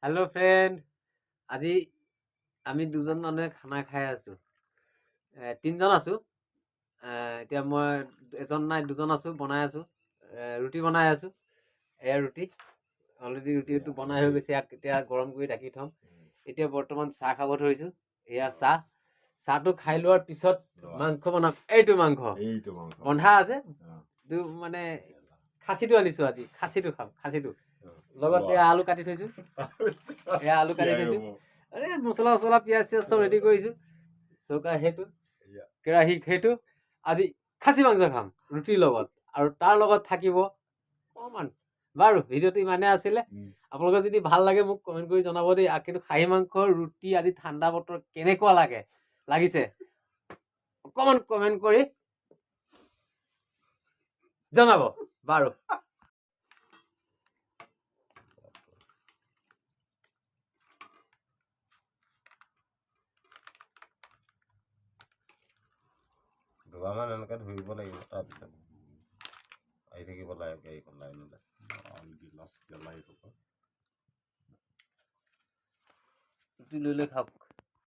Hello' friend, আজি আমি দুজন মানুহে খানা খাই আছো। তিনিজন আছো। এতিয়া মই এজন নাই দুজন আছো, বনাই আছো। ৰুটি বনাই আছো। এয়া ৰুটি অলৰেডি ৰুটিটো বনাই হৈ গৈছে। ইয়াক এতিয়া গৰম কৰি ৰাখি থম। এতিয়া বৰ্তমান চাহ খাব ধৰিছো। এয়া চাহটো খাই লোৱাৰ পিছত মাংস বনাম। এইটো মাংস বন্ধা আছে। মানে খাচীটো আনিছো আজি। খাচীটো খাম। লগত এয়া আলু কাটি থৈছো। আৰে মছলা পিয়াজ চিয়াজ চব ৰেডি কৰিছো। চৌকা সেইটো, কেৰাহী সেইটো। আজি খাচী মাংস খাম ৰুটিৰ লগত, আৰু তাৰ লগত থাকিব অকমান। বাৰু ভিডিঅ'টো ইমানে আছিলে। আপোনালোকে যদি ভাল লাগে মোক কমেণ্ট কৰি জনাব দেই। কিন্তু খাহী মাংসৰ ৰুটি আজি ঠাণ্ডা বতৰত কেনেকুৱা লাগিছে অকমান কমেণ্ট কৰি জনাব। বাৰু দুবাৰমান এনেকৈ ধৰিব লাগিব, তাৰপিছত আহি থাকিব লাগে গাড়ীখন লাইনলৈ গিলাচ জ্বলাই ৰুটি লৈ খাওক।